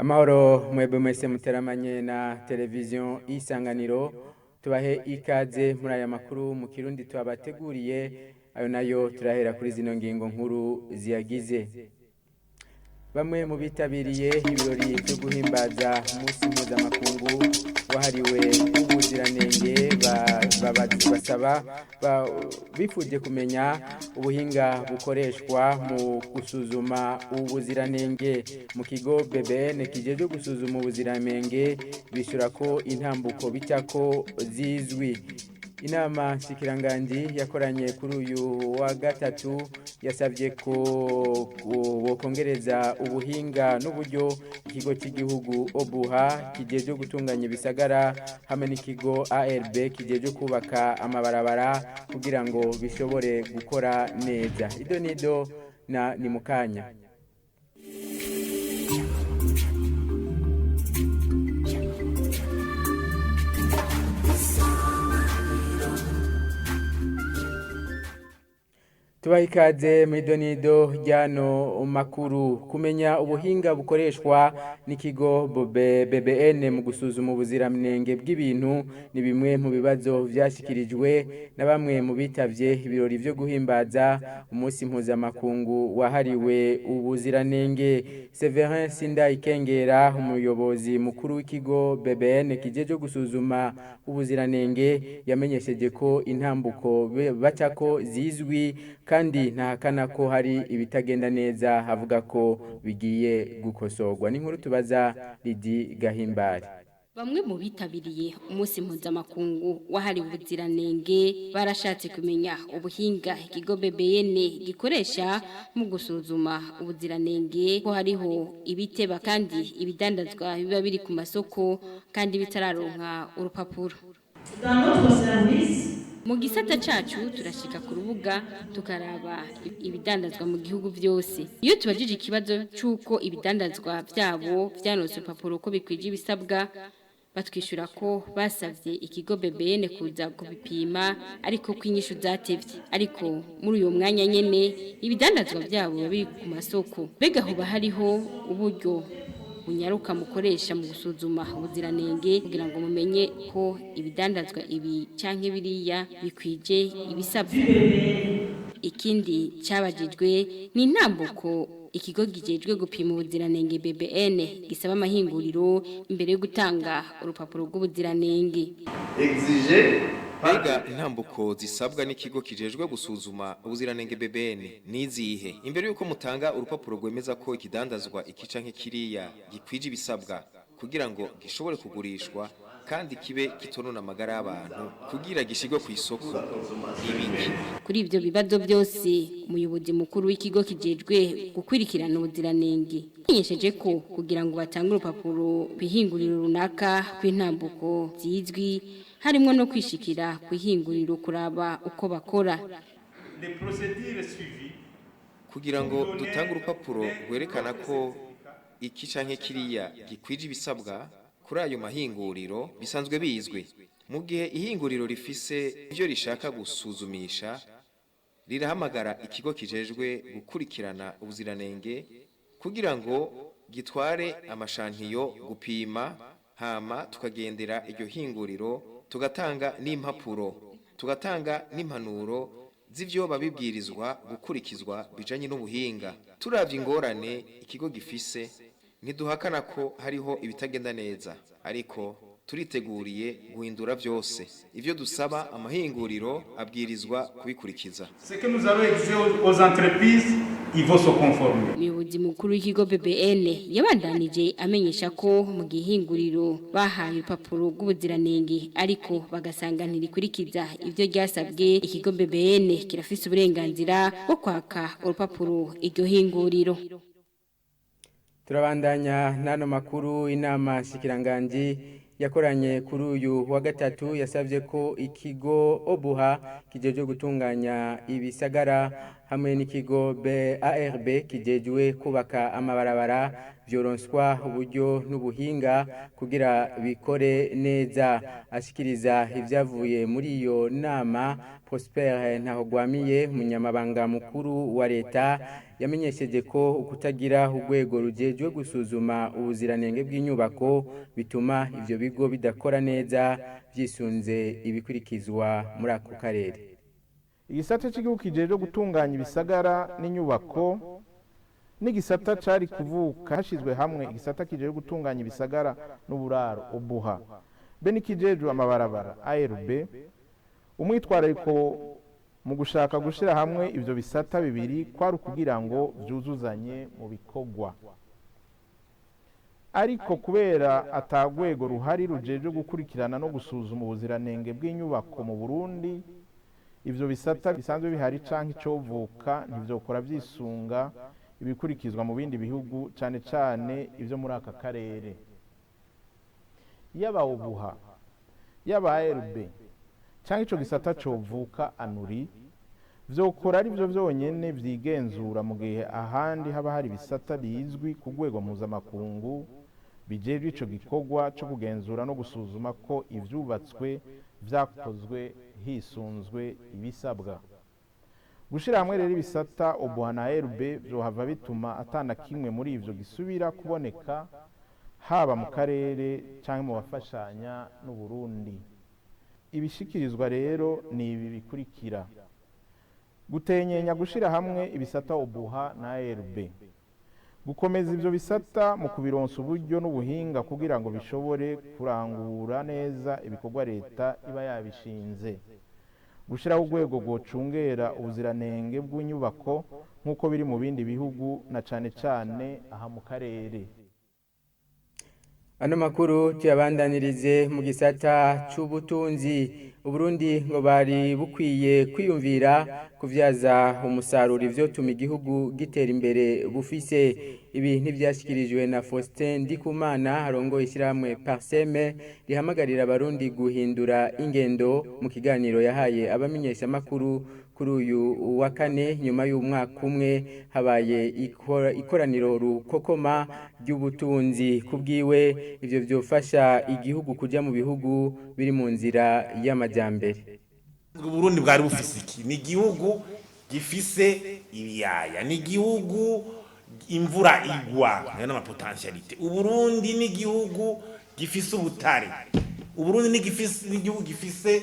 Amahoro mwebwe mwese muteramanye na televiziyo Isanganiro tubahe ikaze muri aya makuru mu Kirundi tubateguriye ayo nayo turahera kuri zino ngingo nkuru ziyagize. Bamwe mu bitabiriye ibirori byo guhimbaza umunsi mpuzamakungu wahariwe ubuziranenge basaba bifuje kumenya ubuhinga bukoreshwa mu gusuzuma ubuziranenge mu kigo BBN kijeje gusuzuma ubuziranenge bishura ko intambuko bitako zizwi. Inama shikiranganji yakoranye kuri uyu wa gatatu yasabye ko bokongereza ubuhinga n'uburyo ikigo cy'igihugu Obuha kijeje gutunganya ibisagara hamwe n'ikigo ARB kijeje kubaka amabarabara kugira ngo bishobore gukora neza. Ido nido na ni mukanya. Tubaikaze mwidonido ryano makuru kumenya ubuhinga bukoreshwa n'ikigo BBN mu gusuzuma ubuziranenge bw'ibintu ni bimwe mu bibazo vyashikirijwe na bamwe mu bitavye ibirori byo guhimbaza umunsi mpuzamakungu wahariwe ubuziranenge. Severin Sindayikengera umuyobozi mukuru w'ikigo BBN kijeje gusuzuma ubuziranenge yamenyesheje ko intambuko bacako zizwi kandi ntahakana ko hari ibitagenda neza havuga ko bigiye gukosorwa. N'inkuru tubaza Lidi Gahimbari. Bamwe mu bitabiriye umunsi mpuzamakungu wahariwe ubuziranenge barashatse kumenya ubuhinga ikigo BBN gikoresha mu gusuzuma ubuziranenge ko hariho ibiteba kandi ibidandazwa biba biri ku masoko kandi bitararonka urupapuro. Mu gisata cacu turashika ku rubuga tukaraba ibidandazwa mu gihugu byose. Iyo tubajije ikibazo cyuko ibidandazwa byabo byanose urupapuro ko bikwije ibisabwa batwishura ko basavye ikigo BBN kuza kubipima ariko kwinyishu zatevye. Ariko muri uyo mwanya nyene ibidandazwa byabo biri ku masoko. Bega hoba hariho uburyo bunyaruka mukoresha mu gusuzuma ubuziranenge kugira ngo mumenye ko ibidandazwa ibi canke biriya bikwije ibisabwa. Ikindi cyabajijwe ni intambuko ikigo gijejwe gupima ubuziranenge BBN gisaba amahinguriro imbere yo gutanga urupapuro rw'ubuziranenge. Bega intambuko zisabwa n'ikigo kijejwe gusuzuma ubuziranenge BBN nizihe imbere yuko mutanga urupapuro rwemeza ko ikidandazwa iki canke kiriya gikwije ibisabwa kugira ngo gishobore kugurishwa kandi kibe kitonona amagara y'abantu kugira gishigwe ku isoko ibiki. Kuri ivyo bibazo byose umuyobozi mukuru w'ikigo kijejwe gukwirikirana ubuziranenge yanyesheje ko kugira ngo batange urupapuro kwihinguriro runaka kw'intambuko zizwi harimo no kwishikira kwihinguriro kuraba uko bakora. Kugira ngo dutange urupapuro rwerekana ko iki canke kiriya gikwije ibisabwa kuri ayo mahinguriro bisanzwe bizwi. Mu gihe ihinguriro rifise ivyo rishaka gusuzumisha rirahamagara ikigo kijejwe gukurikirana ubuziranenge kugira ngo gitware amashantiyo gupima hama tukagendera iryo hinguriro tugatanga n'impapuro tugatanga n'impanuro z'ivyo babibwirizwa gukurikizwa bijanye n'ubuhinga. Turavye ingorane ikigo gifise ntiduhakana ko hariho ibitagenda neza ariko turiteguriye guhindura byose. Ivyo dusaba amahinguriro abwirizwa kubikurikiza. Umuyobozi mukuru w'ikigo BBN yabandanije amenyesha ko mu gihinguriro bahaye urupapuro rw'ubuziranenge ariko bagasanga ntirikurikiza ivyo ryasabwe. Ikigo BBN kirafise uburenganzira bwo kwaka urupapuro iryo hinguriro. Turabandanya nano makuru. Inama shikiranganji yakoranye kuri uyu wa gatatu yasavye ko ikigo Obuha kijeje gutunganya ibisagara hamwe n'ikigo BARB kijejwe kubaka amabarabara vyoronswa uburyo n'ubuhinga kugira bikore neza. Ashikiriza ivyavuye muri iyo nama, Prosper Ntahogwamiye umunyamabanga mukuru wa leta yamenyesheje ko ukutagira urwego rujejwe gusuzuma ubuziranenge bw'inyubako bituma ivyo bigo bidakora neza vyisunze ibikurikizwa muri ako karere. Igisata cy'igihugu kijejwe gutunganya ibisagara n'inyubako n'igisata cari kuvuka hashizwe hamwe igisata kijejwe gutunganya ibisagara n'uburaro obuha be nikijejwe amabarabara ARB. Umwitwarariko mu gushaka gushira hamwe ivyo bisata bibiri kwari kugira ngo vyuzuzanye mu bikorwa, ariko kubera atagwego ruhari rujeje gukurikirana no gusuzuma ubuziranenge bw'inyubako mu Burundi, ivyo bisata bisanzwe bihari canke icovuka ntivyokora vyisunga ibikurikizwa mu bindi bihugu cane cane ivyo muri aka karere. Yaba ubuha yaba ARB canke ico gisata covuka anuri vyokora ari vyo vyonyene vyigenzura mu gihe ahandi haba hari bisata bizwi ku rwego mpuzamakungu bijejwe ico gikorwa co kugenzura no gusuzuma ko ivyubatswe vyakozwe hisunzwe ibisabwa. Gushira hamwe rero ibisata obuha na ARB vyohava bituma atana kimwe muri ivyo gisubira kuboneka haba mu karere canke mu bafashanya n'u Burundi. Ibishikirizwa rero ni ibi bikurikira: gutenyenya gushira hamwe ibisata obuha na ARB, gukomeza ivyo bisata mu kubironsa uburyo n'ubuhinga kugira ngo bishobore kurangura neza ibikorwa leta iba yabishinze, gushiraho urwego rwocungera ubuziranenge bw'inyubako nk'uko biri mu bindi bihugu na cane cane aha mu karere. Ano makuru tuyabandanirize mu gisata c'ubutunzi. Uburundi ngo bari bukwiye kwiyumvira kuvyaza umusaruro ivyo tuma igihugu gitera imbere bufise. Ibi ntivyashikirijwe na Faustin Ndikumana arongoye ishyirahamwe Parseme rihamagarira abarundi guhindura ingendo mu kiganiro yahaye abamenyesha makuru kuri uyu wa kane nyuma y'umwaka umwe habaye ikoraniro rukokoma ry'ubutunzi. Kubwiwe ivyo vyofasha igihugu kuja mu bihugu biri mu nzira y'amajambere. Uburundi bwari bufise iki? Ni igihugu gifise ibiyaya, ni igihugu imvura igwa n'ama potentialite. Uburundi ni igihugu gifise ubutare. Uburundi ni igihugu gifise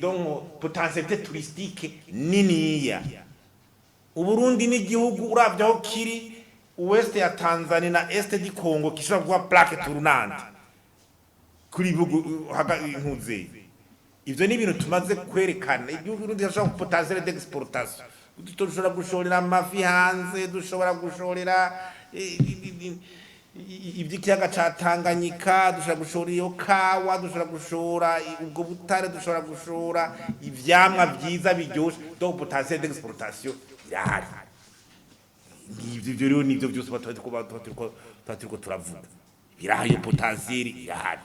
donc potentialité touristique niniya. Uburundi ni igihugu uravye aho kiri ouest ya Tanzania na est du Congo kishobora kuba plaque tournante kuri bihugu inkuze. Ivyo ni ibintu tumaze kwerekana. Igihugu Burundi gishobora potentialité d'exportation. Dushobora gushorera amafi hanze, dushobora gushorera ivy'ikiyaga ca Tanganyika, dushobora gushora iyo kawa, dushobora gushora ubwo butare, dushobora gushora ivyamwa vyiza biryoshe. Donc potentiel d'exportation yahari. Ivyo rero nivyo byose turiko turavuga. Biraha iyo potentiel yahari.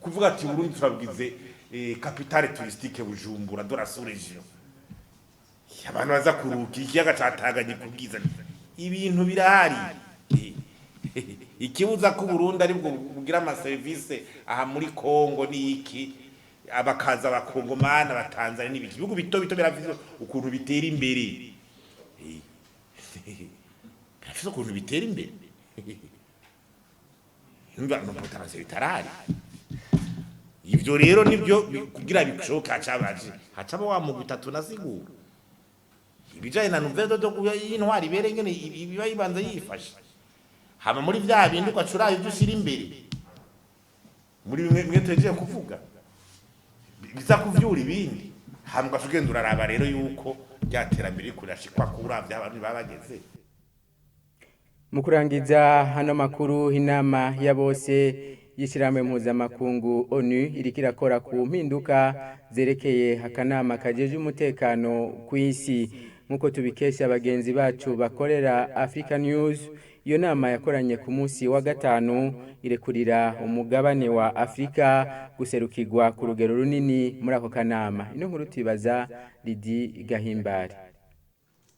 Kuvuga ati Burundi turabwize capitale touristique Bujumbura de la sous-région. Abantu baza kuruka ikiyaga ca Tanganyika kubwiza ibintu birahari. Ikibuza ko Burundi ari bwo bugira ama service aha muri Kongo ni iki, abakaza abakongomana batanzania n'ibiki bihugu bito bito biravize ukuntu bitera imbere. Biravize ukuntu bitera imbere. Imba no potentiel bitarari. Ivyo rero nivyo kugira bishoboka hacaba wa mu bitatu nasigura. Ibijaye na nouvelle do y'intwari berengene ibiba yibanza yifasha. Hama muri vya bindi kwacura ivyo ushira imbere. Muri bimwe tweje kuvuga. Biza kuvyura ibindi. Hama gashugenda uraraba rero yuko byaterambere kurashikwa kuravya abantu babageze. Mu kurangiza hano makuru inama ya bose y'ishyirahamwe mpuzamakungu ONU iriko irakora ku mpinduka zerekeye akanama kajeje umutekano ku isi. Nkuko tubikesha abagenzi bacu bakorera Africa News, iyo nama yakoranye ku munsi wa gatanu irekurira umugabane wa Afrika guserukirwa ku rugero runini muri ako kanama ino nkuru tubaza Lidi Gahimbare.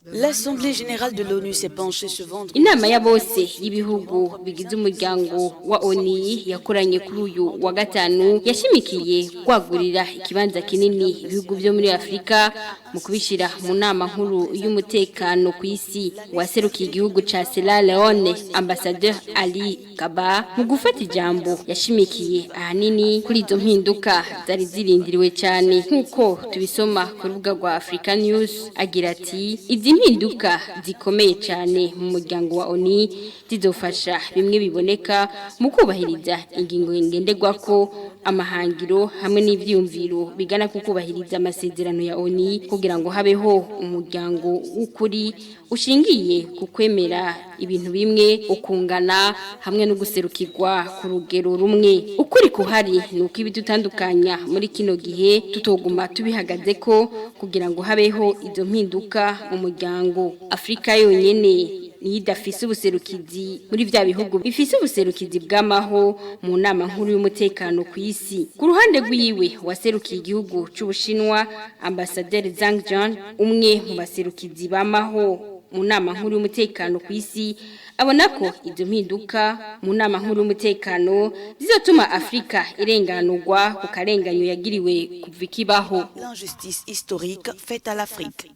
L'Assemblée générale de l'ONU s'est penchée ce vendredi. Inama ya bose y'ibihugu bigize umuryango wa ONU yakoranye kuri uyu wa gatanu yashimikiye kwagurira ikibanza kinini ibihugu byo muri Afrika mu kubishira mu nama nkuru y'umutekano ku isi. Waserukiye igihugu ca Sierra Leone Ambassadeur Ali Kaba mu gufata ijambo yashimikiye ahanini kuri izo mpinduka zari zirindiriwe cyane nkuko tubisoma ku rubuga rwa Africa News agira ati izi impinduka zikomeye cyane mu muryango wa ONU zizofasha bimwe biboneka mu kubahiriza ingingo ngenderwako amahangiro hamwe n'ivyumviro bigana ku kubahiriza amasezerano ya ONU kugira ngo habeho umuryango w'ukuri ushingiye ku kwemera ibintu bimwe ukungana hamwe no guserukirwa ku rugero rumwe ukuri kuhari nuko ibidutandukanya muri kino gihe tutoguma tubihagaze ko kugira ngo habeho izo mpinduka mu muryango Afrika yonyene nidafise ubuserukizi muri vya bihugu bifise ubuserukizi bw'amaho mu nama nkuru y'umutekano ku isi. Ku ruhande rwiwe waserukiye igihugu c'Ubushinwa Ambassadeur Zhang Jian umwe mu baserukizi b'amaho mu nama nkuru y'umutekano ku isi abona ko izo mpinduka mu nama nkuru y'umutekano zizotuma Afrika irenganurwa ku karenganyo yagiriwe kuva ikibaho. L'injustice historique faite à l'Afrique.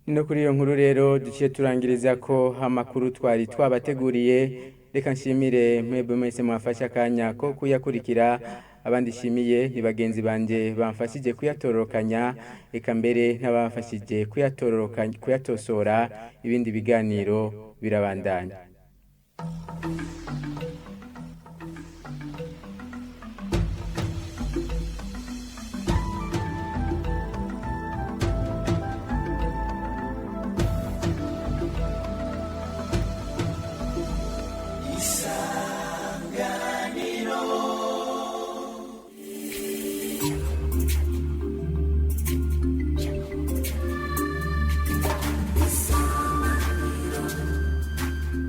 No kuri iyo nkuru rero duciye turangiriza ko amakuru twari twabateguriye reka nshimire mwebwe mwese mwafasha akanya ko kuyakurikira abandi shimiye ni bagenzi banje bamfashije kuyatororokanya eka mbere n'abafashije kuyatosora ibindi biganiro birabandanya.